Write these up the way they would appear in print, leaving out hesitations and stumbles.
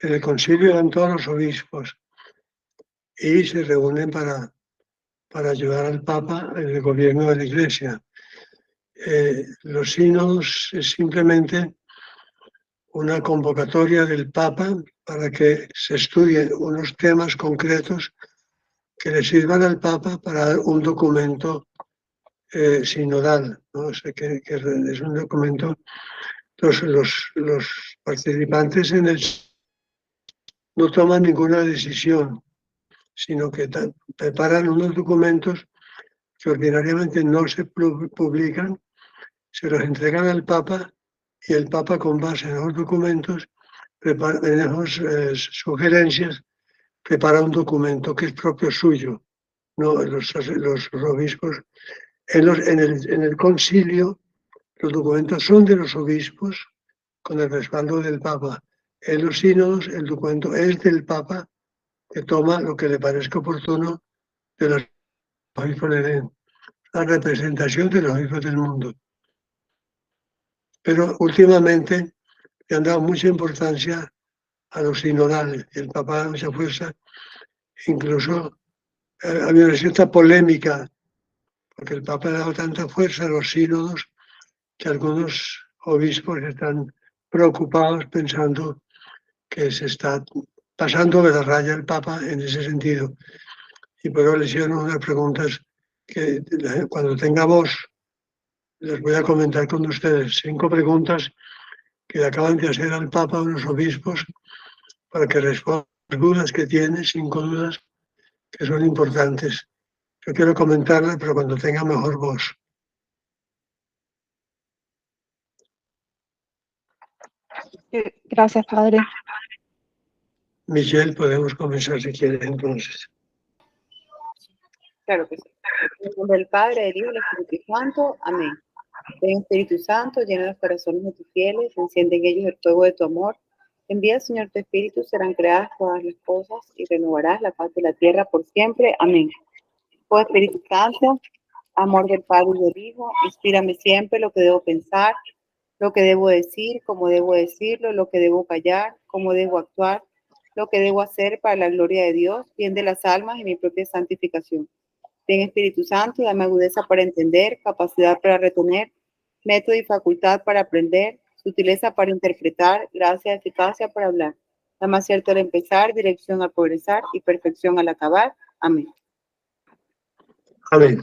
En el concilio eran todos los obispos y se reúnen para ayudar al Papa en el gobierno de la Iglesia. Los sínodos es simplemente una convocatoria del Papa para que se estudien unos temas concretos que le sirvan al Papa para dar un documento sinodal, ¿no? O sea, que es un documento. Los participantes en él no toman ninguna decisión, sino que preparan unos documentos que ordinariamente no se publican, se los entregan al Papa y el Papa, con base en los documentos, en esas sugerencias, prepara un documento que es propio suyo. No, los obispos, en el concilio, los documentos son de los obispos con el respaldo del Papa. En los sínodos, el documento es del Papa, que toma lo que le parezca oportuno de los obispos le den, la representación de los obispos del mundo. Pero últimamente le han dado mucha importancia a los sinodales, y el Papa da mucha fuerza. Incluso ha habido una cierta polémica, porque el Papa le ha dado tanta fuerza a los sínodos que algunos obispos están preocupados pensando que se está pasando de la raya el Papa en ese sentido. Y por eso le hicieron unas preguntas que cuando tenga voz les voy a comentar con ustedes. 5 preguntas que le acaban de hacer al Papa unos obispos para que responda las dudas que tiene, 5 dudas que son importantes. Yo quiero comentarlas, pero cuando tenga mejor voz. Gracias, Padre. Michelle, podemos comenzar si quieres entonces. Claro que sí. En el nombre del Padre, del Hijo y del Espíritu Santo. Amén. Ven, Espíritu Santo, llena los corazones de tus fieles, enciende en ellos el fuego de tu amor. Envía, Señor, tu Espíritu, serán creadas todas las cosas y renovarás la paz de la tierra por siempre. Amén. Oh Espíritu Santo, amor del Padre y del Hijo, inspírame siempre lo que debo pensar, lo que debo decir, cómo debo decirlo, lo que debo callar, cómo debo actuar, lo que debo hacer para la gloria de Dios, bien de las almas y mi propia santificación. Ven, Espíritu Santo, dame agudeza para entender, capacidad para retener, método y facultad para aprender, sutileza para interpretar, gracia y eficacia para hablar. Dame acierto al empezar, dirección al progresar y perfección al acabar. Amén. Amén.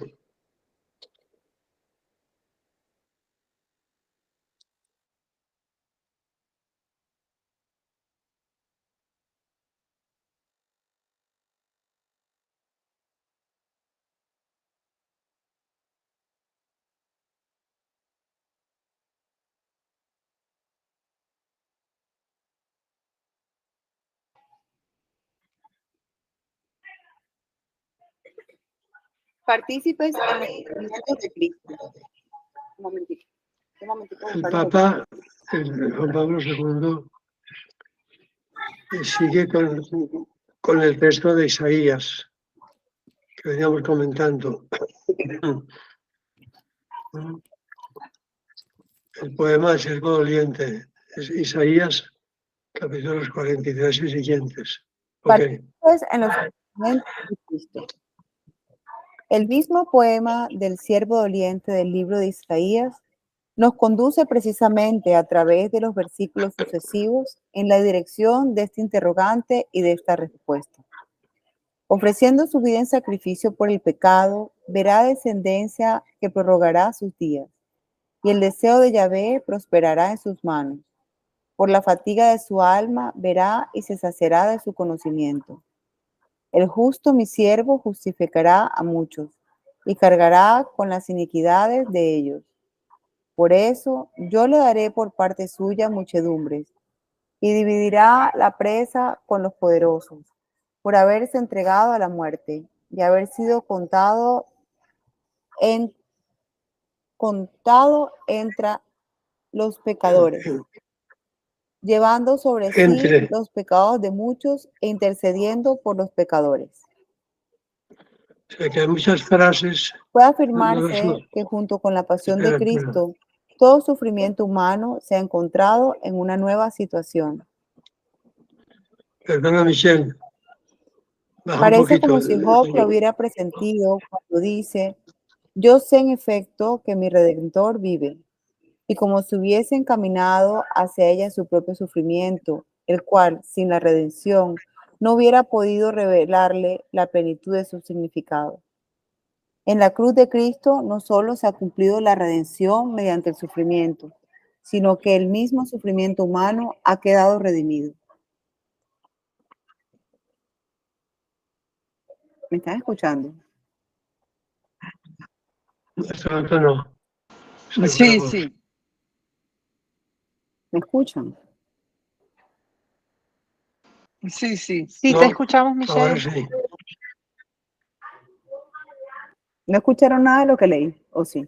Partícipes en los sufrimientos de Cristo. Un momentito. El Papa, Juan Pablo II, sigue con el texto de Isaías, que veníamos comentando. El poema del siervo doliente es Isaías, capítulos 43 y siguientes. Okay. En los sufrimientos de Cristo. El mismo poema del siervo doliente del libro de Isaías nos conduce precisamente a través de los versículos sucesivos en la dirección de este interrogante y de esta respuesta. Ofreciendo su vida en sacrificio por el pecado, verá descendencia que prorrogará sus días, y el deseo de Yahvé prosperará en sus manos. Por la fatiga de su alma verá y se saciará de su conocimiento. El justo, mi siervo, justificará a muchos y cargará con las iniquidades de ellos. Por eso yo le daré por parte suya muchedumbres y dividirá la presa con los poderosos, por haberse entregado a la muerte y haber sido contado entre los pecadores, llevando sobre sí los pecados de muchos e intercediendo por los pecadores. O sea que hay muchas frases. Puede afirmarse que junto con la pasión de Cristo, todo sufrimiento humano se ha encontrado en una nueva situación. Perdona, Michelle. Baja un Parece poquito. como si Job lo hubiera presentido cuando dice, yo sé en efecto que mi Redentor vive, y como si hubiese encaminado hacia ella en su propio sufrimiento, el cual, sin la redención, no hubiera podido revelarle la plenitud de su significado. En la cruz de Cristo no solo se ha cumplido la redención mediante el sufrimiento, sino que el mismo sufrimiento humano ha quedado redimido. ¿Me están escuchando? Esto no. Sí, sí. ¿Me escuchan? Sí, sí. Sí, No, te escuchamos, ahora Michelle. sí. ¿No escucharon nada de lo que leí? ¿O sí?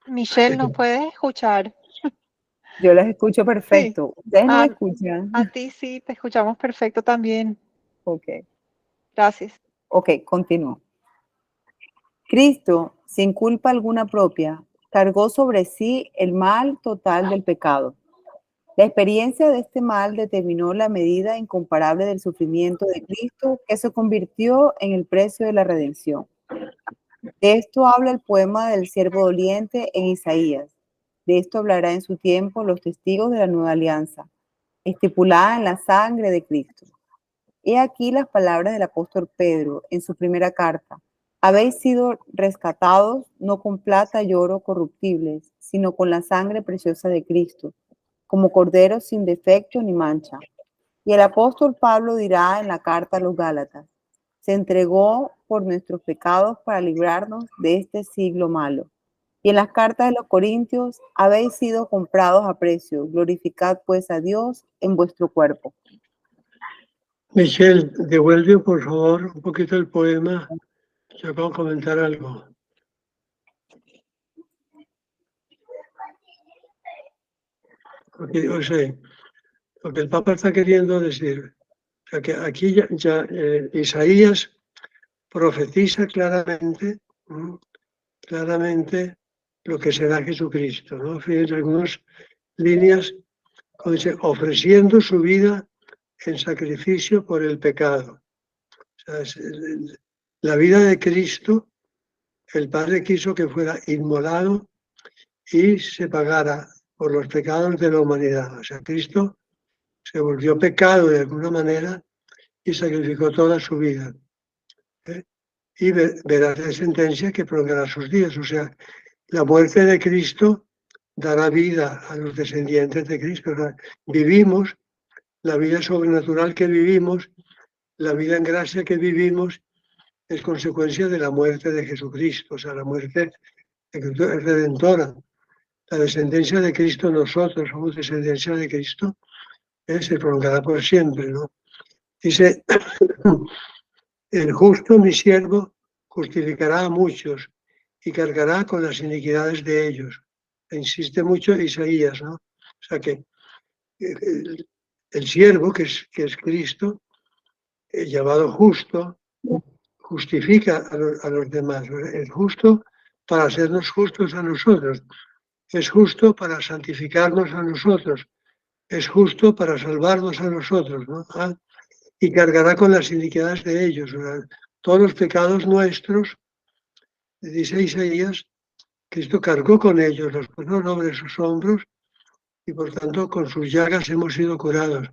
Michelle, ¿nos puedes escuchar? Yo las escucho Sí. perfecto. ¿Ustedes no me A, escuchan? a ti sí, te escuchamos perfecto también. Ok. Gracias. Ok, continúo. Cristo, sin culpa alguna propia, cargó sobre sí el mal total del pecado. La experiencia de este mal determinó la medida incomparable del sufrimiento de Cristo que se convirtió en el precio de la redención. De esto habla el poema del siervo doliente en Isaías. De esto hablará en su tiempo los testigos de la nueva alianza, estipulada en la sangre de Cristo. He aquí las palabras del apóstol Pedro en su primera carta. Habéis sido rescatados no con plata y oro corruptibles, sino con la sangre preciosa de Cristo, como corderos sin defecto ni mancha. Y el apóstol Pablo dirá en la carta a los Gálatas, se entregó por nuestros pecados para librarnos de este siglo malo. Y en las cartas de los Corintios, habéis sido comprados a precio, glorificad pues a Dios en vuestro cuerpo. Michelle, devuelve por favor un poquito el poema. Yo acabo de comentar algo. Porque, o sea, lo que el Papa está queriendo decir, o sea, que aquí Isaías profetiza claramente, claramente lo que será Jesucristo, ¿no? Fíjense algunas líneas, como dice, ofreciendo su vida en sacrificio por el pecado. O sea, la vida de Cristo, el Padre quiso que fuera inmolado y se pagara por los pecados de la humanidad. O sea, Cristo se volvió pecado de alguna manera y sacrificó toda su vida. ¿eh? Y verá la sentencia que prolongará sus días. O sea, la muerte de Cristo dará vida a los descendientes de Cristo. O sea, vivimos la vida sobrenatural que vivimos, la vida en gracia que vivimos, es consecuencia de la muerte de Jesucristo. O sea, la muerte de Cristo es redentora. La descendencia de Cristo, nosotros somos descendencia de Cristo, se prolongará por siempre, ¿no? Dice, el justo, mi siervo, justificará a muchos y cargará con las iniquidades de ellos. Insiste mucho Isaías, ¿no? O sea que el siervo, que es Cristo, llamado justo, justifica a los demás. Es justo para hacernos justos a nosotros. Es justo para santificarnos a nosotros. Es justo para salvarnos a nosotros, ¿no? Y cargará con las iniquidades de ellos. Todos los pecados nuestros, dice Isaías, Cristo cargó con ellos, los puso sobre sus hombros y por tanto con sus llagas hemos sido curados.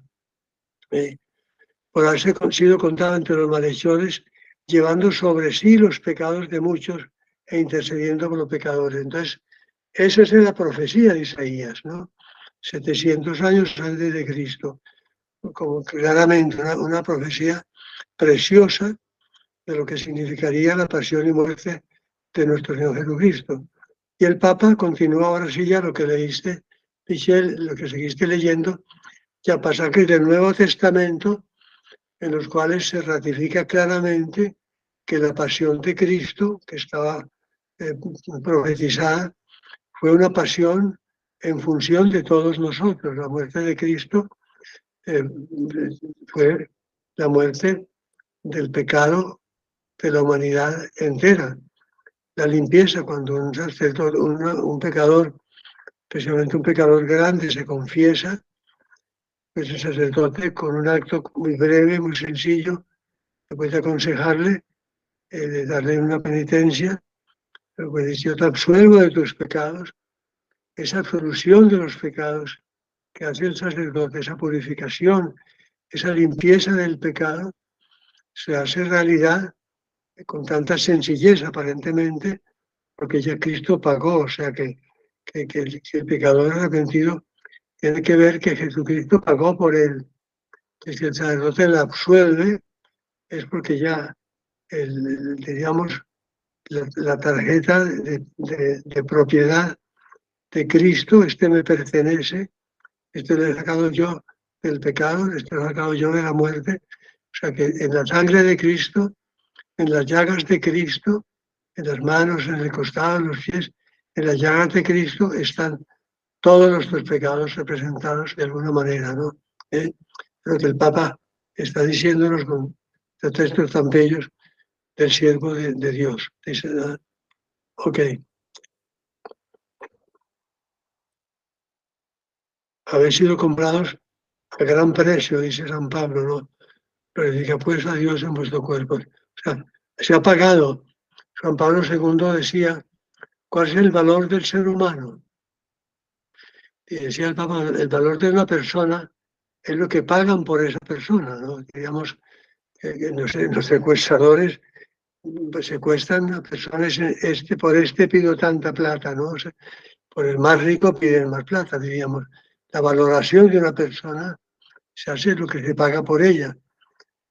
Por haberse sido contado entre los malhechores, llevando sobre sí los pecados de muchos e intercediendo por los pecadores. Entonces, esa es la profecía de Isaías, ¿no? 700 años antes de Cristo, como claramente una profecía preciosa de lo que significaría la pasión y muerte de nuestro Señor Jesucristo. Y el Papa continúa ahora sí ya lo que leíste, Michelle, lo que seguiste leyendo, ya pasajes del Nuevo Testamento en los cuales se ratifica claramente que la pasión de Cristo, que estaba profetizada, fue una pasión en función de todos nosotros. La muerte de Cristo eh, fue la muerte del pecado de la humanidad entera. La limpieza, cuando un sacerdote, un pecador, especialmente un pecador grande, se confiesa, pues el sacerdote, con un acto muy breve, muy sencillo, puede aconsejarle, darle una penitencia, pero puede decir: yo te absuelvo de tus pecados. Esa absolución de los pecados que hace el sacerdote, esa purificación, esa limpieza del pecado, se hace realidad con tanta sencillez aparentemente, porque ya Cristo pagó. O sea que el pecador arrepentido tiene que ver que Jesucristo pagó por él, que si el sacerdote le absuelve es porque ya, diríamos, la tarjeta de propiedad de Cristo, me pertenece, lo he sacado yo del pecado, lo he sacado yo de la muerte. O sea que en la sangre de Cristo, en las llagas de Cristo, en las manos, en el costado, en los pies, en las llagas de Cristo están todos nuestros pecados representados de alguna manera, ¿no? Lo que el Papa está diciéndonos con los textos tan bellos del siervo de Dios. Dice, ok. Habéis sido comprados a gran precio, dice San Pablo, ¿no? Predica pues a Dios en vuestro cuerpo. O sea, se ha pagado. San Pablo II decía: ¿cuál es el valor del ser humano? Y decía el Papa: el valor de una persona es lo que pagan por esa persona, ¿no? Digamos, que los secuestradores pues, secuestran a personas, por pido tanta plata, ¿no? O sea, por el más rico piden más plata, diríamos. La valoración de una persona se hace lo que se paga por ella.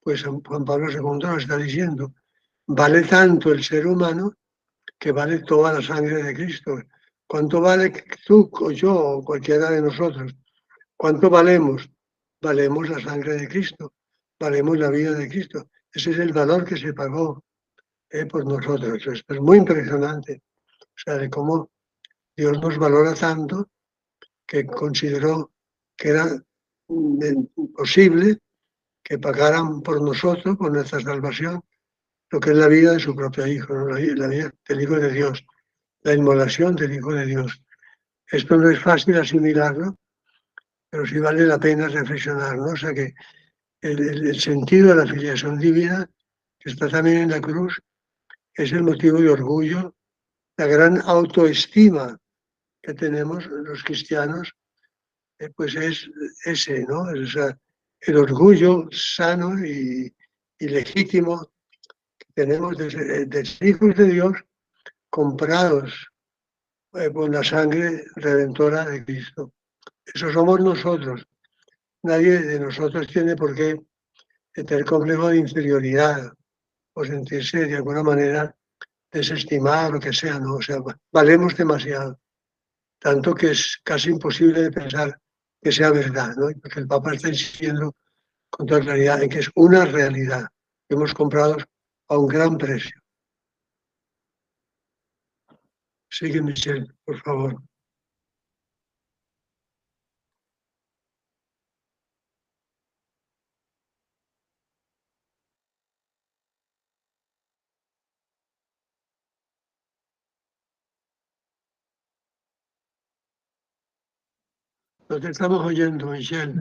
Pues Juan Pablo II nos está diciendo: vale tanto el ser humano que vale toda la sangre de Cristo. ¿Cuánto vale tú o yo o cualquiera de nosotros? ¿Cuánto valemos? Valemos la sangre de Cristo, valemos la vida de Cristo. Ese es el valor que se pagó por nosotros. Esto es muy impresionante. O sea, de cómo Dios nos valora tanto que consideró que era posible que pagaran por nosotros, por nuestra salvación, lo que es la vida de su propio Hijo, ¿no? La vida del Hijo de Dios, la inmolación del Hijo de Dios. Esto no es fácil asimilarlo, pero sí vale la pena reflexionar, ¿no? O sea que el sentido de la filiación divina, que está también en la cruz, es el motivo de orgullo, la gran autoestima que tenemos los cristianos, pues es ese, ¿no? O sea, el orgullo sano y legítimo que tenemos de ser hijos de Dios, comprados por la sangre redentora de Cristo. Eso somos nosotros. Nadie de nosotros tiene por qué tener complejo de inferioridad o sentirse de alguna manera desestimado, lo que sea, ¿no? O sea, valemos demasiado, tanto que es casi imposible de pensar que sea verdad, ¿no? Porque el Papa está insistiendo con toda claridad en que es una realidad que hemos comprado a un gran precio. Sigue, Michelle, por favor. No te estamos oyendo, Michelle.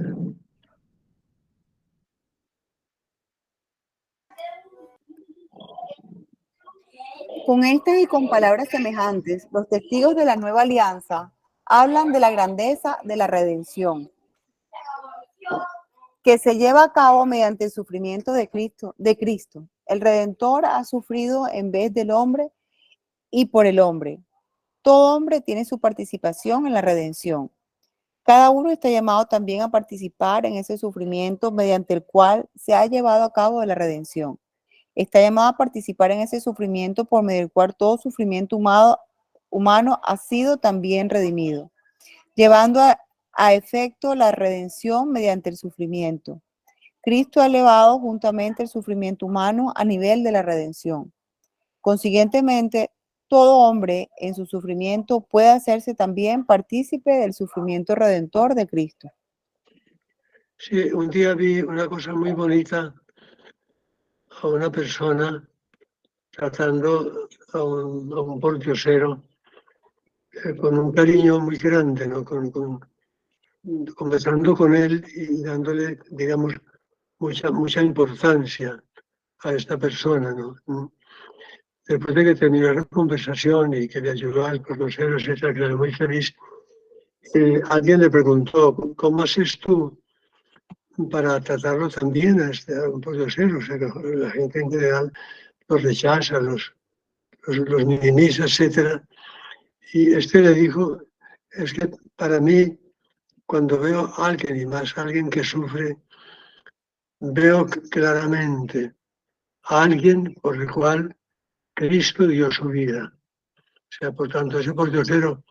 Con estas y con palabras semejantes, los testigos de la nueva alianza hablan de la grandeza de la redención, que se lleva a cabo mediante el sufrimiento de Cristo. El Redentor ha sufrido en vez del hombre y por el hombre. Todo hombre tiene su participación en la redención. Cada uno está llamado también a participar en ese sufrimiento mediante el cual se ha llevado a cabo la redención. Está llamado a participar en ese sufrimiento por medio del cual todo sufrimiento humano ha sido también redimido, llevando a efecto la redención mediante el sufrimiento. Cristo ha elevado juntamente el sufrimiento humano a nivel de la redención. Consiguientemente, todo hombre en su sufrimiento puede hacerse también partícipe del sufrimiento redentor de Cristo. Sí, un día vi una cosa muy bonita a una persona tratando a un pordiosero con un cariño muy grande, ¿no? conversando con él y dándole, digamos, mucha importancia a esta persona, ¿no? Después de que terminó la conversación y que le ayudó al conocer, etcétera, que era muy feliz, alguien le preguntó, ¿cómo haces tú para tratarlo también a un pordiosero? O sea, que la gente en general los rechaza, los minimiza, etcétera. Y este le dijo, es que para mí, cuando veo a alguien, y más a alguien que sufre, veo claramente a alguien por el cual Cristo dio su vida. O sea, por tanto, ese pordiosero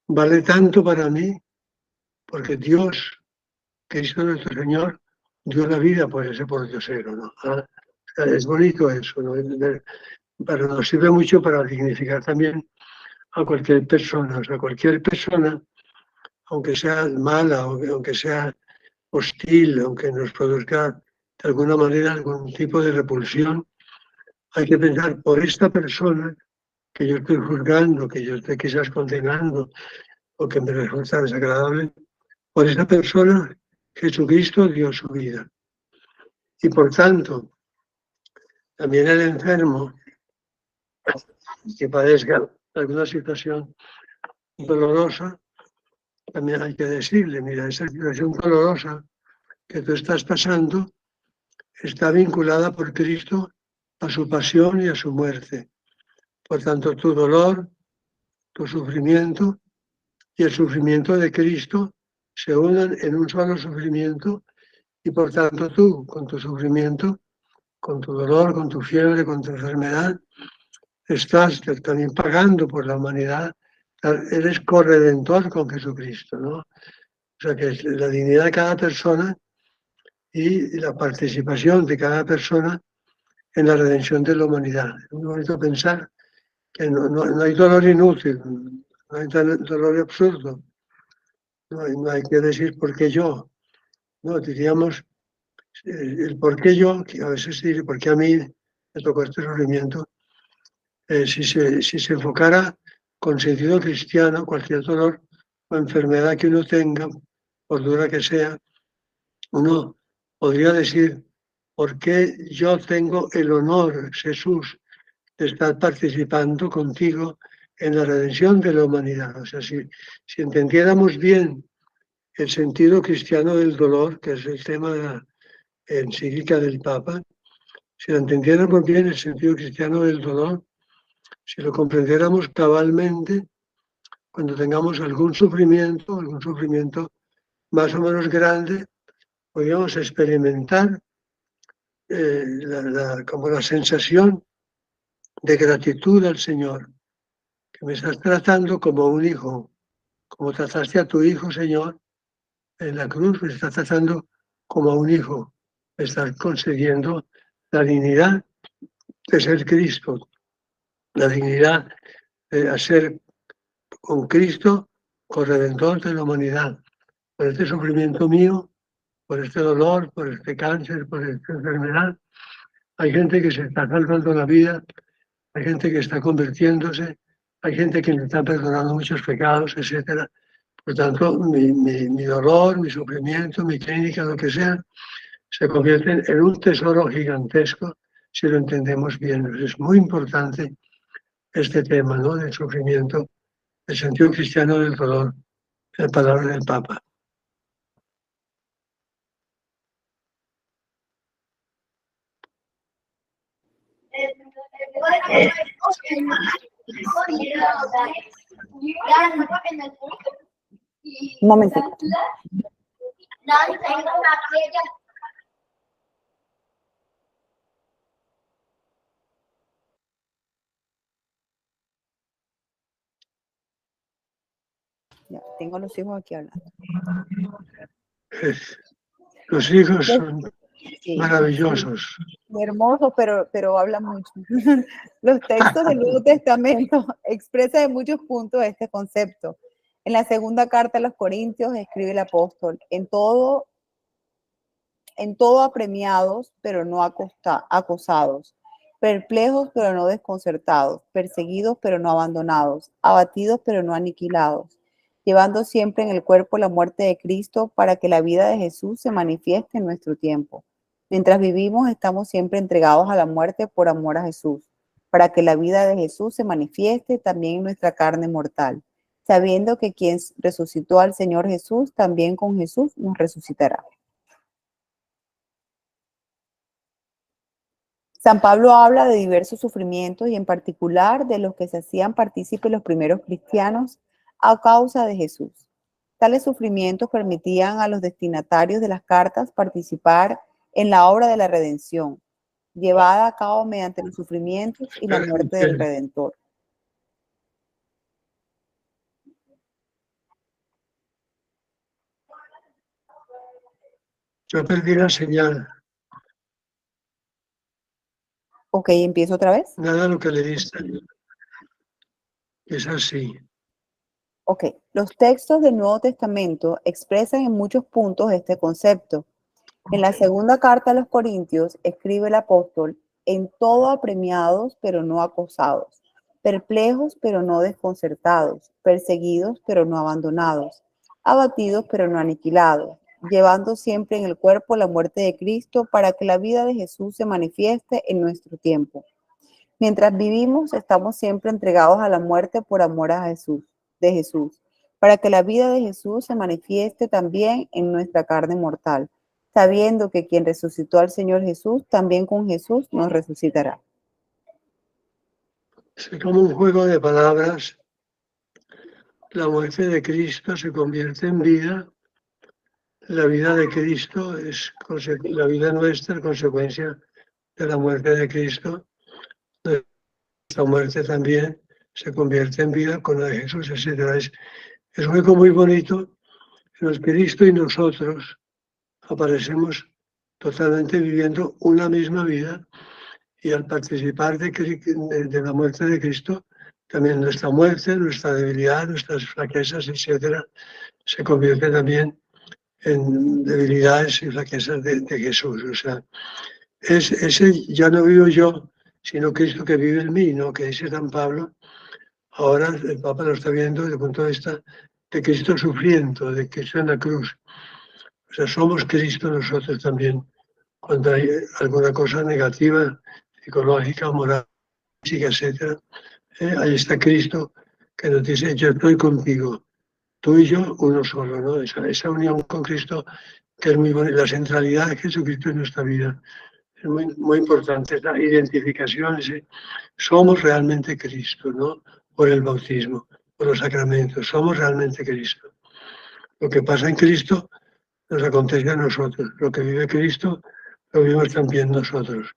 vale tanto para mí porque Dios, Cristo nuestro Señor, dio la vida por ese pordiosero, ¿no? O sea, es bonito eso, ¿no? Pero nos sirve mucho para dignificar también a cualquier persona. O sea, cualquier persona, aunque sea mala, aunque sea hostil, aunque nos produzca de alguna manera algún tipo de repulsión, hay que pensar por esta persona que yo estoy juzgando, que yo estoy quizás condenando o que me resulta desagradable, por esa persona Jesucristo dio su vida. Y por tanto, también el enfermo que padezca alguna situación dolorosa, también hay que decirle, mira, esa situación dolorosa que tú estás pasando está vinculada por Cristo a su pasión y a su muerte. Por tanto, tu dolor, tu sufrimiento y el sufrimiento de Cristo se unen en un solo sufrimiento y por tanto tú, con tu sufrimiento, con tu dolor, con tu fiebre, con tu enfermedad, estás también pagando por la humanidad. Eres corredentor con Jesucristo, ¿no? O sea que es la dignidad de cada persona y la participación de cada persona en la redención de la humanidad. Es muy bonito pensar que no hay dolor inútil, no hay dolor absurdo, no hay que decir por qué yo, no, diríamos el por qué yo, que a veces se dice por qué a mí me tocó este sufrimiento, si se enfocara con sentido cristiano cualquier dolor o enfermedad que uno tenga, por dura que sea, uno podría decir, ¿por qué yo tengo el honor, Jesús, de estar participando contigo en la redención de la humanidad? O sea, si entendiéramos bien el sentido cristiano del dolor, que es el tema de la encíclica del Papa, si lo entendiéramos bien el sentido cristiano del dolor, si lo comprendiéramos cabalmente, cuando tengamos algún sufrimiento más o menos grande, podríamos experimentar como la sensación de gratitud al Señor, que me estás tratando como un hijo, como trataste a tu hijo, Señor, en la cruz, me estás tratando como a un hijo, me estás concediendo la dignidad de ser Cristo, la dignidad de ser con Cristo corredentor de la humanidad. Por este sufrimiento mío, por este dolor, por este cáncer, por esta enfermedad, hay gente que se está salvando la vida, hay gente que está convirtiéndose, hay gente que me está perdonando muchos pecados, etcétera. Por tanto, mi dolor, mi sufrimiento, mi clínica, lo que sea, se convierten en un tesoro gigantesco si lo entendemos bien. Es muy importante este tema, ¿no?, del sufrimiento, el sentido cristiano del dolor, la palabra del Papa. Un momentito. Ya, tengo los hijos aquí hablando. Los hijos son Sí, maravillosos. hermosos, pero hablan mucho. Los textos del Nuevo Testamento expresan en muchos puntos este concepto. En la segunda carta a los Corintios escribe el apóstol, en todo apremiados, pero no acosados, perplejos, pero no desconcertados, perseguidos, pero no abandonados, abatidos, pero no aniquilados, llevando siempre en el cuerpo la muerte de Cristo para que la vida de Jesús se manifieste en nuestro tiempo. Mientras vivimos, estamos siempre entregados a la muerte por amor a Jesús, para que la vida de Jesús se manifieste también en nuestra carne mortal, sabiendo que quien resucitó al Señor Jesús, también con Jesús nos resucitará. San Pablo habla de diversos sufrimientos y en particular de los que se hacían partícipes los primeros cristianos a causa de Jesús. Tales sufrimientos permitían a los destinatarios de las cartas participar en la obra de la redención, llevada a cabo mediante los sufrimientos y la muerte del Redentor. Yo perdí la señal. Ok, empiezo otra vez. Nada lo que le diste. Es así. Ok, los textos del Nuevo Testamento expresan en muchos puntos este concepto. En la segunda carta a los Corintios escribe el apóstol: en todo apremiados, pero no acosados, perplejos, pero no desconcertados, perseguidos, pero no abandonados, abatidos, pero no aniquilados, llevando siempre en el cuerpo la muerte de Cristo para que la vida de Jesús se manifieste en nuestro tiempo. Mientras vivimos, estamos siempre entregados a la muerte por amor a Jesús, para que la vida de Jesús se manifieste también en nuestra carne mortal, sabiendo que quien resucitó al Señor Jesús, también con Jesús nos resucitará. Es como un juego de palabras. La muerte de Cristo se convierte en vida. La vida de Cristo es la vida nuestra, consecuencia de la muerte de Cristo. Nuestra muerte también se convierte en vida con la de Jesús, etc. Es un juego muy bonito en el que Cristo y nosotros aparecemos totalmente viviendo una misma vida, y al participar de la muerte de Cristo, también nuestra muerte, nuestra debilidad, nuestras flaquezas, etc., se convierte también en debilidades y flaquezas de Jesús. O sea, ese ya no vivo yo, sino Cristo que vive en mí, ¿no? Que dice San Pablo. Ahora el Papa lo está viendo desde el punto de vista de Cristo sufriendo, de Cristo en la cruz. O sea, somos Cristo nosotros también. Cuando hay alguna cosa negativa, psicológica, moral, física, etc., ahí está Cristo que nos dice: yo estoy contigo, tú y yo uno solo, ¿no? Esa unión con Cristo, que es muy bonita, la centralidad de Jesucristo en nuestra vida. Es muy, muy importante esa identificación, somos realmente Cristo, ¿no? Por el bautismo, por los sacramentos, somos realmente Cristo. Lo que pasa en Cristo nos acontece a nosotros, lo que vive Cristo lo vivimos también nosotros.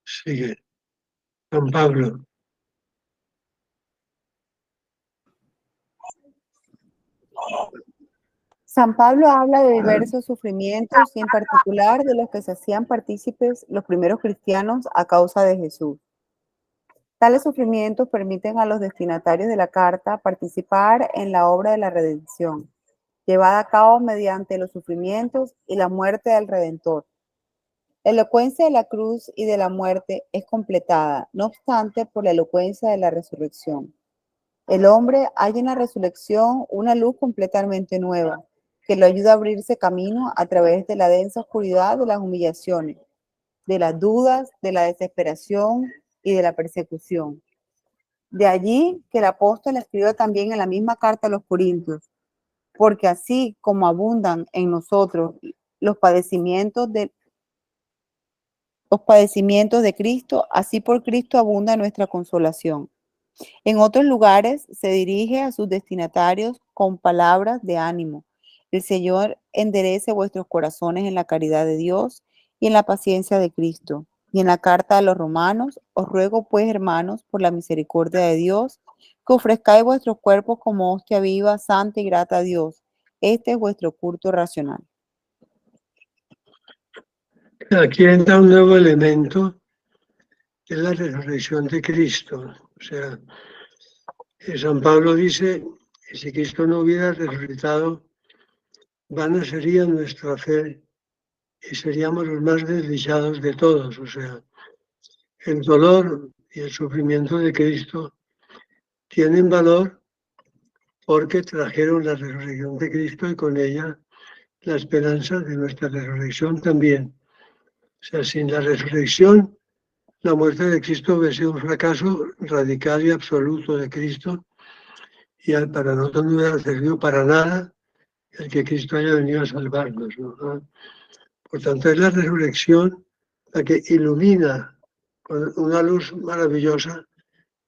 Sigue San Pablo. San Pablo habla de diversos sufrimientos y en particular de los que se hacían partícipes los primeros cristianos a causa de Jesús. Tales sufrimientos permiten a los destinatarios de la carta participar en la obra de la redención, llevada a cabo mediante los sufrimientos y la muerte del Redentor. La elocuencia de la cruz y de la muerte es completada, no obstante, por la elocuencia de la resurrección. El hombre halla en la resurrección una luz completamente nueva, que lo ayuda a abrirse camino a través de la densa oscuridad de las humillaciones, de las dudas, de la desesperación y de la persecución. De allí que el apóstol escribe también en la misma carta a los Corintios: porque así como abundan en nosotros los padecimientos de Cristo, así por Cristo abunda nuestra consolación. En otros lugares se dirige a sus destinatarios con palabras de ánimo: el Señor enderece vuestros corazones en la caridad de Dios y en la paciencia de Cristo. Y en la carta a los Romanos: os ruego pues, hermanos, por la misericordia de Dios, que ofrezcáis vuestros cuerpos como hostia viva, santa y grata a Dios. Este es vuestro culto racional. Aquí entra un nuevo elemento, que es la resurrección de Cristo. O sea, San Pablo dice que si Cristo no hubiera resucitado, vana sería nuestra fe y seríamos los más desdichados de todos. O sea, el dolor y el sufrimiento de Cristo tienen valor porque trajeron la resurrección de Cristo y con ella la esperanza de nuestra resurrección también. O sea, sin la resurrección, la muerte de Cristo hubiera sido un fracaso radical y absoluto de Cristo, y para nosotros no hubiera servido para nada el que Cristo haya venido a salvarnos, ¿no? Por tanto, es la resurrección la que ilumina con una luz maravillosa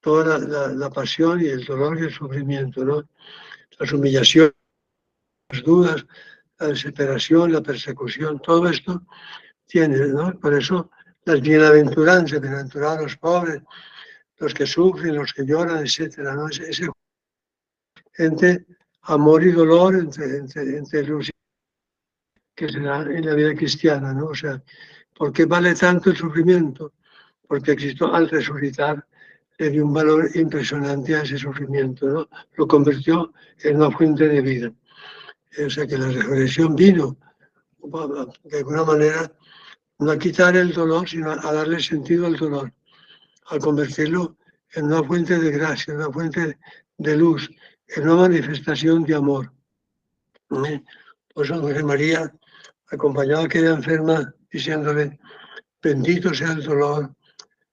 toda la pasión y el dolor y el sufrimiento, ¿no? Las humillaciones, las dudas, la desesperación, la persecución, todo esto tiene, ¿no? Por eso las bienaventuranzas, bienaventurados los pobres, los que sufren, los que lloran, etcétera, ¿no? Ese entre amor y dolor, entre luz que se da en la vida cristiana, ¿no? O sea, ¿por qué vale tanto el sufrimiento? Porque Cristo al resucitar le dio un valor impresionante a ese sufrimiento, ¿no? Lo convirtió en una fuente de vida. O sea que la resurrección vino, de alguna manera, no a quitar el dolor, sino a darle sentido al dolor, a convertirlo en una fuente de gracia, en una fuente de luz, en una manifestación de amor. ¿Eh? Por eso José María acompañaba a aquella enferma diciéndole, bendito sea el dolor,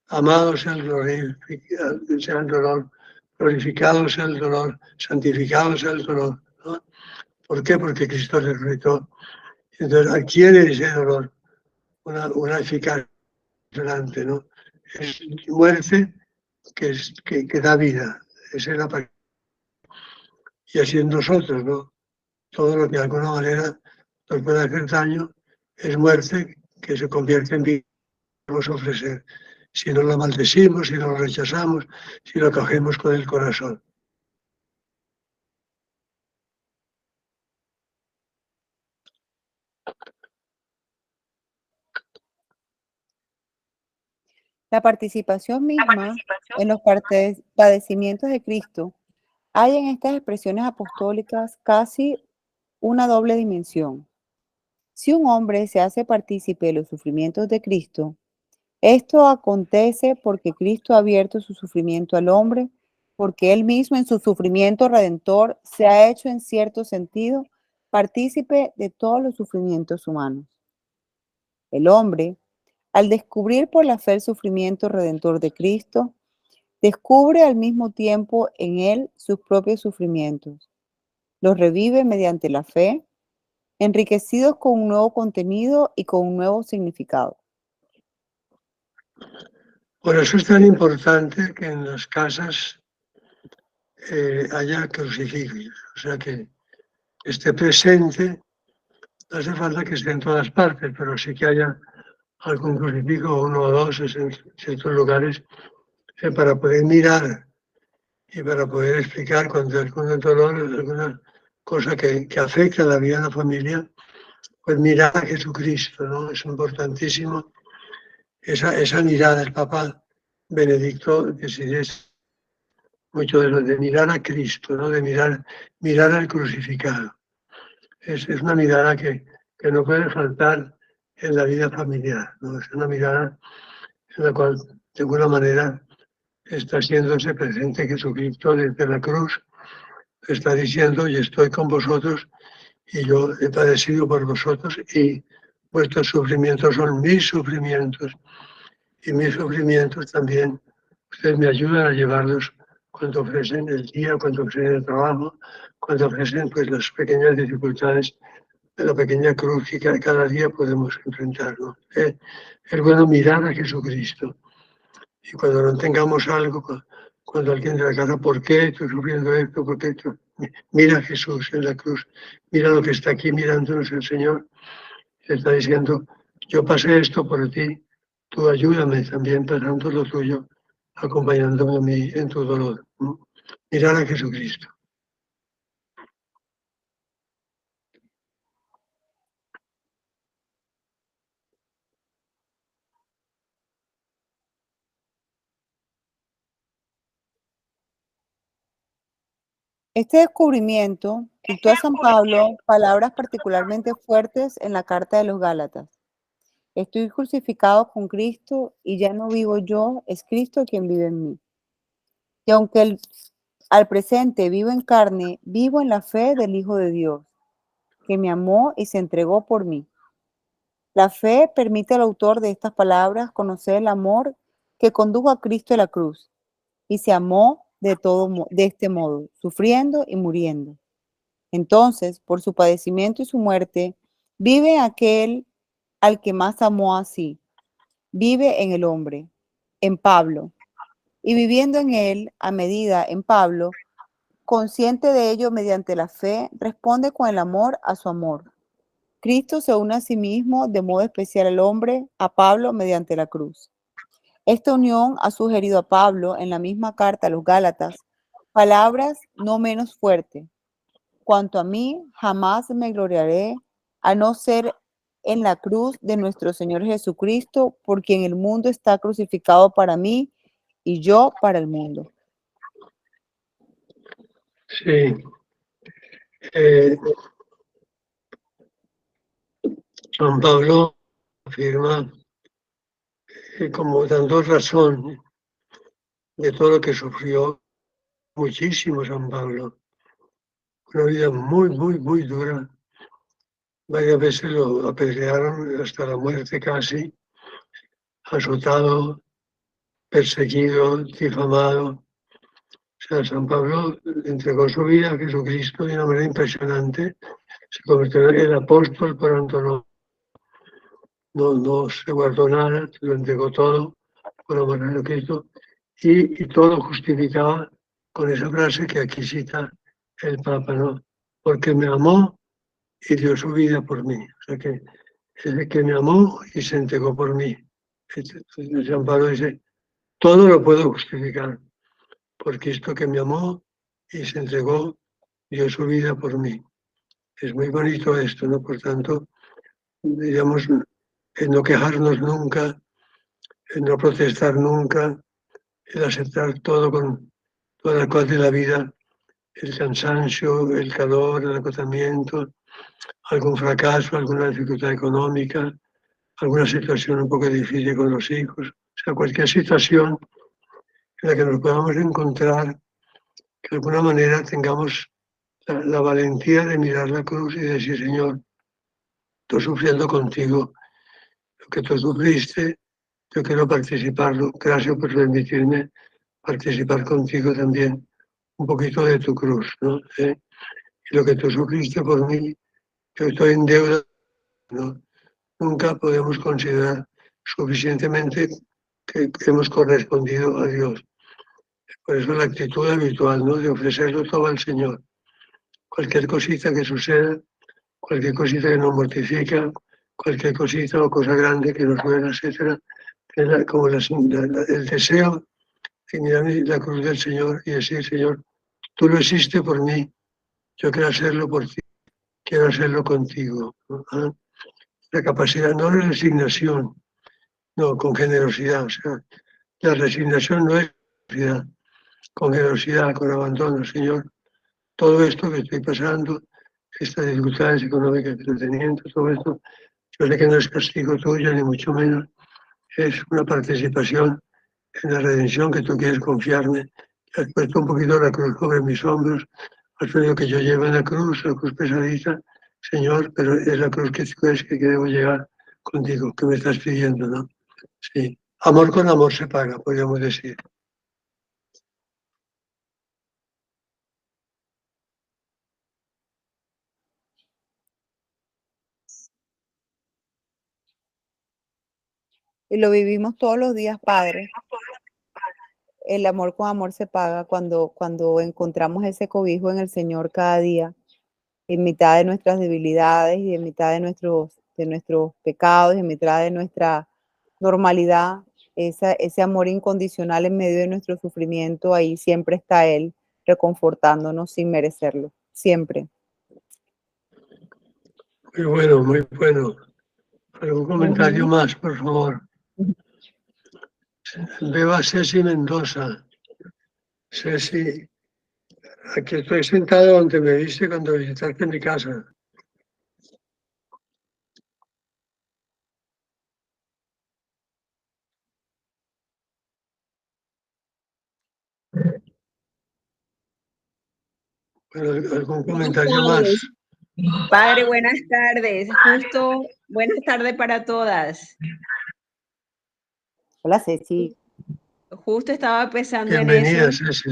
amado sea el dolor, glorificado sea el dolor, santificado sea el dolor, ¿no? ¿Por qué? Porque Cristo resucitó. Entonces adquiere ese dolor una eficacia delante, ¿no? Es muerte que da vida. Esa es la parte. Y así en nosotros, ¿no? Todo lo que de alguna manera nos puede hacer daño es muerte que se convierte en vida. Vamos a ofrecer. Si no lo maldecimos, si no lo rechazamos, si lo cogemos con el corazón. La participación misma en los padecimientos de Cristo hay en estas expresiones apostólicas casi una doble dimensión. Si un hombre se hace partícipe de los sufrimientos de Cristo, esto acontece porque Cristo ha abierto su sufrimiento al hombre, porque él mismo en su sufrimiento redentor se ha hecho en cierto sentido partícipe de todos los sufrimientos humanos. El hombre, al descubrir por la fe el sufrimiento redentor de Cristo, descubre al mismo tiempo en él sus propios sufrimientos. Los revive mediante la fe, enriquecidos con un nuevo contenido y con un nuevo significado. Por eso es tan importante que en las casas haya crucifijos, o sea que esté presente, no hace falta que esté en todas partes, pero sí que haya algún crucifijo, uno o dos en ciertos lugares, para poder mirar y para poder explicar cuando hay algún dolor, alguna cosa que afecta a la vida de la familia, pues mirar a Jesucristo, ¿no? Es importantísimo esa mirada del Papa Benedicto XVI, mucho de lo de mirar a Cristo, ¿no? De mirar al crucificado. Es una mirada que no puede faltar en la vida familiar, ¿no? Es una mirada en la cual, de alguna manera, está haciéndose presente Jesucristo desde la cruz, está diciendo, y estoy con vosotros, y yo he padecido por vosotros, y vuestros sufrimientos son mis sufrimientos, y mis sufrimientos también, ustedes me ayudan a llevarlos cuando ofrecen el día, cuando ofrecen el trabajo, cuando ofrecen pues, las pequeñas dificultades de la pequeña cruz que cada día podemos enfrentar, ¿no? Es bueno mirar a Jesucristo. Y cuando no tengamos algo, cuando alguien te casa, ¿por qué estoy sufriendo esto? ¿Por qué esto? Mira a Jesús en la cruz, mira lo que está aquí mirándonos el Señor. Le está diciendo, yo pasé esto por ti, tú ayúdame también pasando lo tuyo, acompañándome a mí en tu dolor. ¿No? Mirar a Jesucristo. Este descubrimiento dictó a San Pablo palabras particularmente fuertes en la carta de los Gálatas. Estoy crucificado con Cristo y ya no vivo yo, es Cristo quien vive en mí. Y aunque al presente vivo en carne, vivo en la fe del Hijo de Dios, que me amó y se entregó por mí. La fe permite al autor de estas palabras conocer el amor que condujo a Cristo a la cruz y se amó de este modo, sufriendo y muriendo. Entonces, por su padecimiento y su muerte, vive aquel al que más amó así. Vive en el hombre, en Pablo, y viviendo en él a medida en Pablo, consciente de ello mediante la fe, responde con el amor a su amor. Cristo se une a sí mismo de modo especial al hombre, a Pablo, mediante la cruz. Esta unión ha sugerido a Pablo en la misma carta a los Gálatas palabras no menos fuertes. Cuanto a mí, jamás me gloriaré a no ser en la cruz de nuestro Señor Jesucristo, por quien el mundo está crucificado para mí y yo para el mundo. Sí. Eh, San Pablo afirma, como dando razón de todo lo que sufrió muchísimo San Pablo. Una vida muy, muy, muy dura. Varias veces lo apedrearon hasta la muerte casi, azotado, perseguido, difamado. O sea, San Pablo entregó su vida a Jesucristo de una manera impresionante. Se convirtió en el apóstol por antonomasia. No se guardó nada, lo entregó todo por amor a Jesucristo. Y todo justificaba con esa frase que aquí cita el Papa, ¿no? Porque me amó y dio su vida por mí. O sea que es el que me amó y se entregó por mí. San Pablo dice, todo lo puedo justificar por Cristo que me amó y se entregó, dio su vida por mí. Es muy bonito esto, ¿no? Por tanto, digamos, en no quejarnos nunca, en no protestar nunca, en aceptar todo con todas las cosas de la vida, el cansancio, el calor, el agotamiento, algún fracaso, alguna dificultad económica, alguna situación un poco difícil con los hijos, o sea, cualquier situación en la que nos podamos encontrar, que de alguna manera tengamos la valentía de mirar la cruz y decir, Señor, estoy sufriendo contigo, lo que tú sufriste, yo quiero participarlo, gracias por permitirme participar contigo también un poquito de tu cruz, ¿no? Y lo que tú sufriste por mí, yo estoy en deuda, ¿no? Nunca podemos considerar suficientemente que hemos correspondido a Dios. Por eso la actitud habitual, ¿no? De ofrecerlo todo al Señor. Cualquier cosita que suceda, cualquier cosita que nos mortifica, cualquier cosita o cosa grande que nos duela, etcétera, es como el deseo de mirar la cruz del Señor y decir, Señor, tú lo hiciste por mí, yo quiero hacerlo por ti, quiero hacerlo contigo, ¿no? La capacidad, no de resignación, no, con generosidad. O sea, la resignación no es generosidad, con generosidad, con abandono, Señor. Todo esto que estoy pasando, estas dificultades económicas que estoy teniendo, todo esto, yo sé que no es castigo tuyo, ni mucho menos, es una participación en la redención que tú quieres confiarme. Has puesto un poquito la cruz sobre mis hombros, has pedido que yo lleve la cruz pesadita, Señor, pero es la cruz que tú crees que debo llevar contigo, que me estás pidiendo, ¿no? Sí. Amor con amor se paga, podríamos decir. Y lo vivimos todos los días, Padre. El amor con amor se paga cuando encontramos ese cobijo en el Señor cada día, en mitad de nuestras debilidades y en mitad de nuestros pecados, en mitad de nuestra normalidad, ese amor incondicional en medio de nuestro sufrimiento, ahí siempre está Él reconfortándonos sin merecerlo, siempre. Muy bueno, muy bueno. ¿Algún comentario más, por favor? Veo a Ceci Mendoza. Ceci, aquí estoy sentado donde me viste cuando visitaste mi casa. Bueno, ¿algún Buenas comentario tardes. más? Padre, buenas tardes. Buenas tardes para todas. Hola, Ceci. Justo estaba pensando en Bienvenida, eso. Ceci.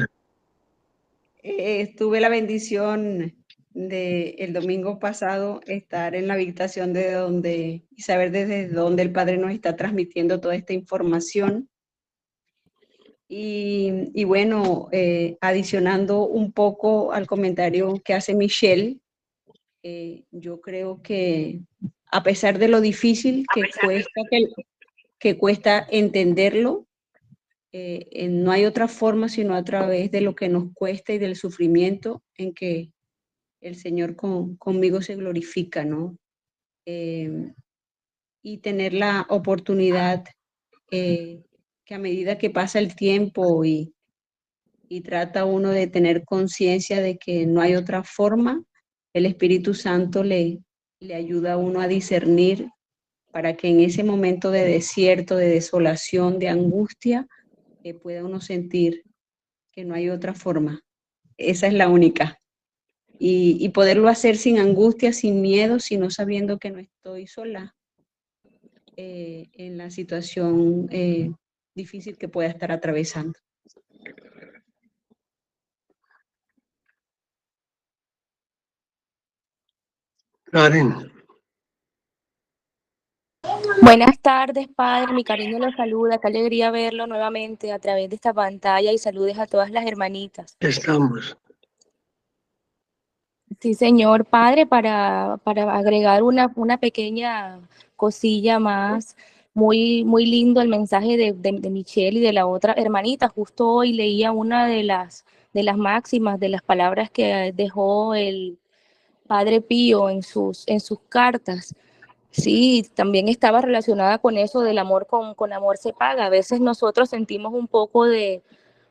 Tuve la bendición de el domingo pasado estar en la habitación de donde y saber desde dónde el Padre nos está transmitiendo toda esta información. Y bueno, adicionando un poco al comentario que hace Michelle, yo creo que a pesar de lo difícil que cuesta entenderlo, no hay otra forma sino a través de lo que nos cuesta y del sufrimiento en que el Señor conmigo se glorifica, ¿no? Y tener la oportunidad que a medida que pasa el tiempo y trata uno de tener conciencia de que no hay otra forma, el Espíritu Santo le ayuda a uno a discernir para que en ese momento de desierto, de desolación, de angustia, pueda uno sentir que no hay otra forma. Esa es la única. Y poderlo hacer sin angustia, sin miedo, sino sabiendo que no estoy sola en la situación difícil que pueda estar atravesando. Karen, Buenas tardes, padre. Mi cariño lo saluda. Qué alegría verlo nuevamente a través de esta pantalla y saludes a todas las hermanitas. estamos. Sí, señor, padre, para agregar una pequeña cosilla más, muy lindo el mensaje de Michelle y de la otra hermanita. Justo hoy leía una de las máximas, de las palabras que dejó el Padre Pío en sus cartas. Sí, también estaba relacionada con eso del amor con amor se paga. A veces nosotros sentimos un poco de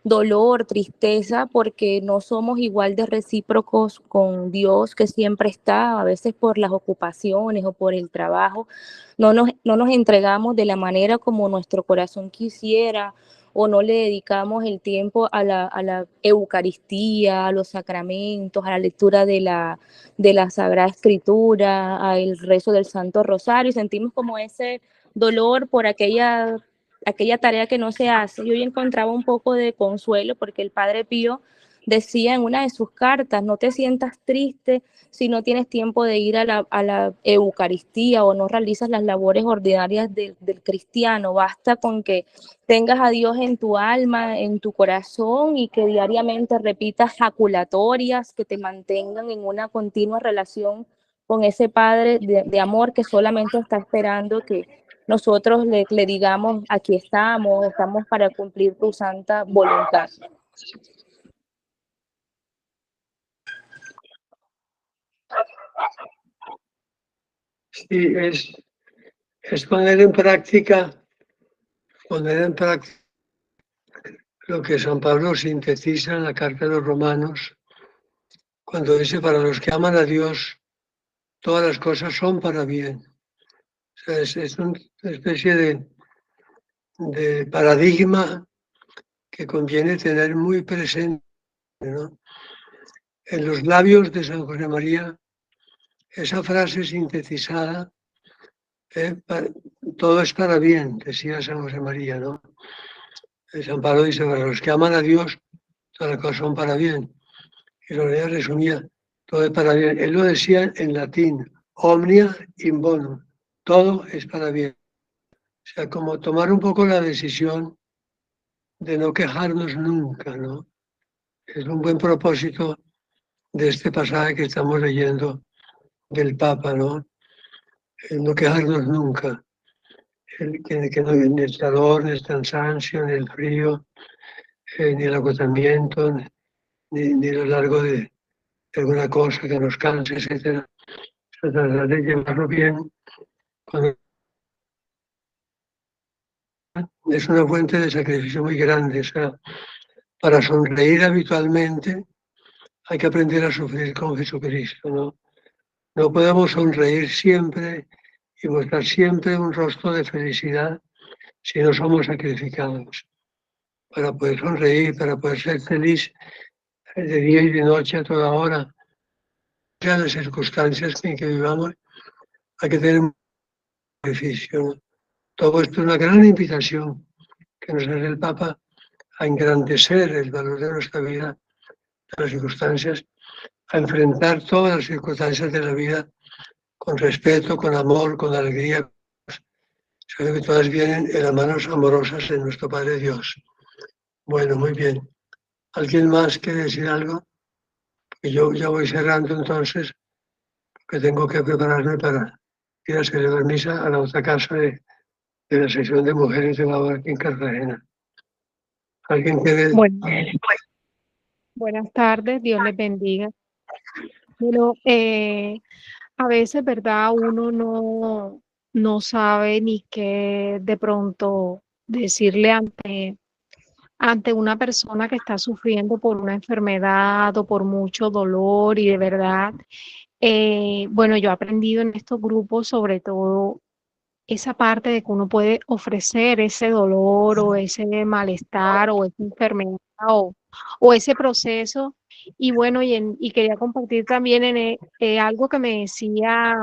dolor, tristeza, porque no somos igual de recíprocos con Dios que siempre está, a veces por las ocupaciones o por el trabajo, no nos entregamos de la manera como nuestro corazón quisiera o no le dedicamos el tiempo a la Eucaristía, a los sacramentos, a la lectura de la Sagrada Escritura, al rezo del Santo Rosario, y sentimos como ese dolor por aquella tarea que no se hace. Y hoy encontraba un poco de consuelo porque el Padre Pío decía en una de sus cartas, no te sientas triste si no tienes tiempo de ir a la Eucaristía o no realizas las labores ordinarias del cristiano. Basta con que tengas a Dios en tu alma, en tu corazón, y que diariamente repitas jaculatorias que te mantengan en una continua relación con ese Padre de amor que solamente está esperando que nosotros le digamos, aquí estamos para cumplir tu santa voluntad. Sí, es poner en práctica lo que San Pablo sintetiza en la carta de los Romanos, cuando dice, para los que aman a Dios, todas las cosas son para bien. O sea, es una especie de paradigma que conviene tener muy presente, ¿no? En los labios de San José María, esa frase sintetizada, todo es para bien, decía San José María, ¿no? San Pablo dice, para los que aman a Dios, todas las cosas son para bien. Y Lorena resumía, todo es para bien. Él lo decía en latín, omnia in bonum, todo es para bien. O sea, como tomar un poco la decisión de no quejarnos nunca, ¿no? Es un buen propósito de este pasaje que estamos leyendo del Papa, ¿no? El no quejarnos nunca, que no, ni el calor, ni el cansancio, ni el frío, ni el agotamiento, ni lo largo de alguna cosa que nos canse, etc. Se trata de llevarlo bien. Es una fuente de sacrificio muy grande. O sea, para sonreír habitualmente hay que aprender a sufrir con Jesucristo, ¿no? No podemos sonreír siempre y mostrar siempre un rostro de felicidad si no somos sacrificados. Para poder sonreír, para poder ser feliz, de día y de noche a toda hora, sean las circunstancias en que vivamos, hay que tener un beneficio, ¿no? Todo esto es una gran invitación que nos hace el Papa a engrandecer el valor de nuestra vida, de las circunstancias, a enfrentar todas las circunstancias de la vida con respeto, con amor, con alegría. Sabe que todas vienen en las manos amorosas de nuestro Padre Dios. Bueno, muy bien. ¿Alguien más quiere decir algo? Que yo ya voy cerrando entonces, que tengo que prepararme para ir a celebrar misa a la otra casa de la sección de mujeres de la obra aquí en Cartagena. ¿Alguien quiere? Bueno, buenas tardes, Dios les bendiga. Bueno, a veces, ¿verdad? Uno no sabe ni qué de pronto decirle ante una persona que está sufriendo por una enfermedad o por mucho dolor y de verdad, bueno, yo he aprendido en estos grupos sobre todo esa parte de que uno puede ofrecer ese dolor o ese malestar o esa enfermedad o ese proceso. Y bueno, y quería compartir también algo que me decía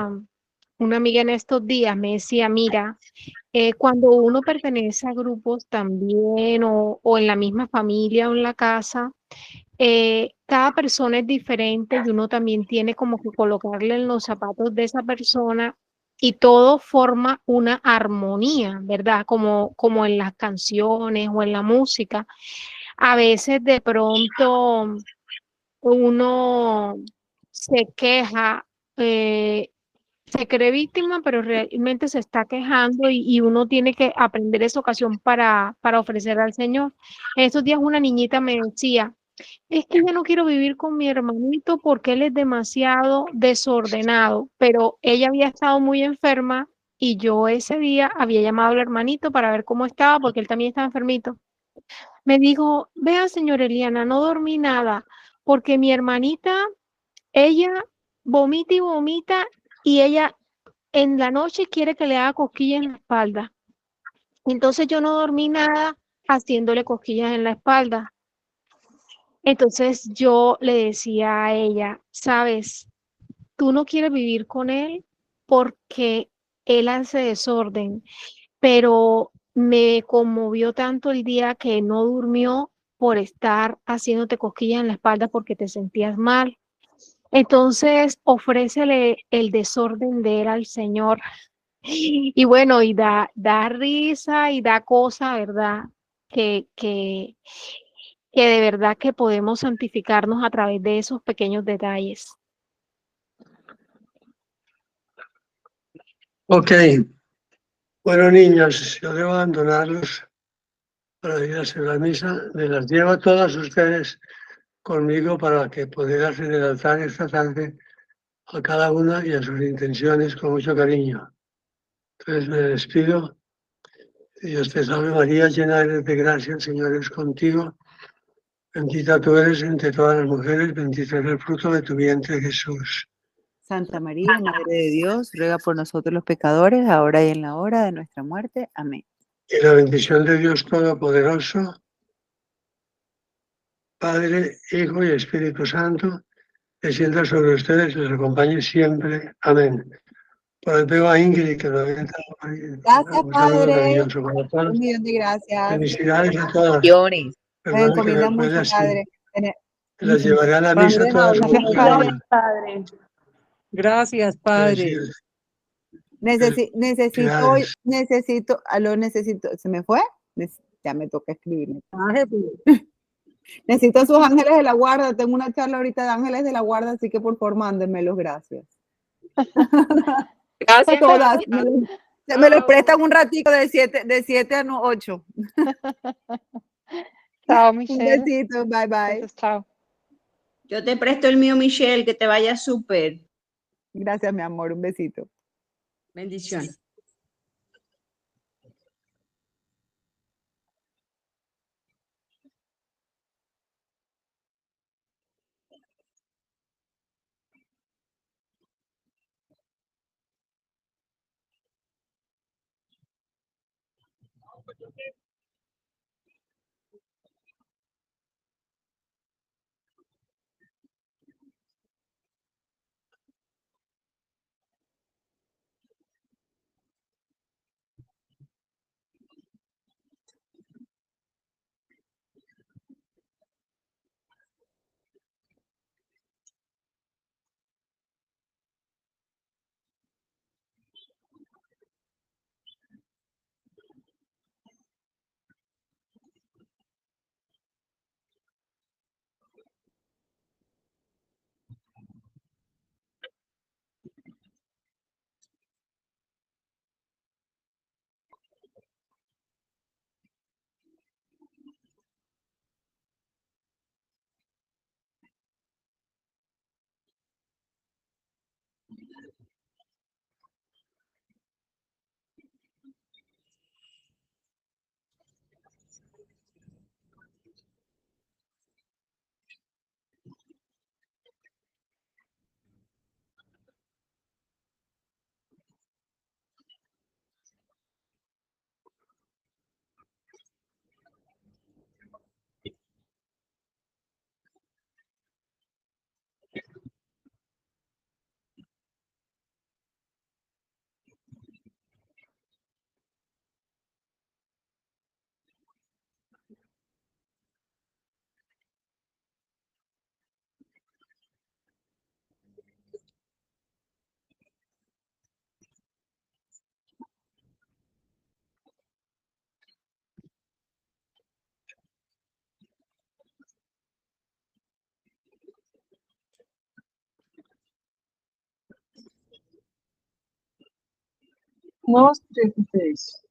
una amiga en estos días, me decía, mira, cuando uno pertenece a grupos también o en la misma familia o en la casa, cada persona es diferente y uno también tiene como que colocarle en los zapatos de esa persona y todo forma una armonía, ¿verdad? Como en las canciones o en la música. A veces de pronto uno se queja, se cree víctima, pero realmente se está quejando y uno tiene que aprender esa ocasión para ofrecer al Señor. En estos días una niñita me decía, es que yo no quiero vivir con mi hermanito porque él es demasiado desordenado, pero ella había estado muy enferma y yo ese día había llamado al hermanito para ver cómo estaba porque él también estaba enfermito. Me dijo, vea, señora Eliana, no dormí nada porque mi hermanita, ella vomita y vomita y ella en la noche quiere que le haga cosquillas en la espalda. Entonces yo no dormí nada haciéndole cosquillas en la espalda. Entonces yo le decía a ella, sabes, tú no quieres vivir con él porque él hace desorden, pero me conmovió tanto el día que no durmió por estar haciéndote cosquillas en la espalda porque te sentías mal. Entonces, ofrécele el desorden de él al Señor. Y bueno, y da risa y da cosa, ¿verdad? Que, que, que de verdad que podemos santificarnos a través de esos pequeños detalles. Ok. Bueno, niños, yo debo abandonarlos para ir a hacer la misa. Me las llevo a todas ustedes conmigo para que poder hacer el altar esta tarde a cada una y a sus intenciones con mucho cariño. Entonces me despido. Dios te salve María, llena eres de gracia, el Señor es contigo. Bendita tú eres entre todas las mujeres, bendito es el fruto de tu vientre, Jesús. Santa María, Madre de Dios, ruega por nosotros los pecadores, ahora y en la hora de nuestra muerte. Amén. Y la bendición de Dios Todopoderoso, Padre, Hijo y Espíritu Santo, descienda sobre ustedes y les acompañe siempre. Amén. Por el veo a Ingrid, que lo había entrado ahí. Gracias, Un saludo Padre. cariñoso para todos. Un millón de gracias. Felicidades a todas. Nos Perdón que encomienda me mucho, cuele así. Padre. Las llevaré a la misa Padre, todas con Gracias, mucho Padre. cariño. Padre. Gracias, Padre. Felicidades. Necesito, Felicidades. ¿se me fue? Ya me toca escribirme. Ángel, Necesito sus ángeles de la guarda. Tengo una charla ahorita de ángeles de la guarda, así que por favor mándenmelos, gracias. Gracias. Todas. Me los prestan un ratico de 7 a 8. Chao, Un Michelle. besito, bye bye. Entonces, chao. Yo te presto el mío, Michelle, que te vaya súper. Gracias, mi amor, un besito. Bendiciones. No os preocupéis.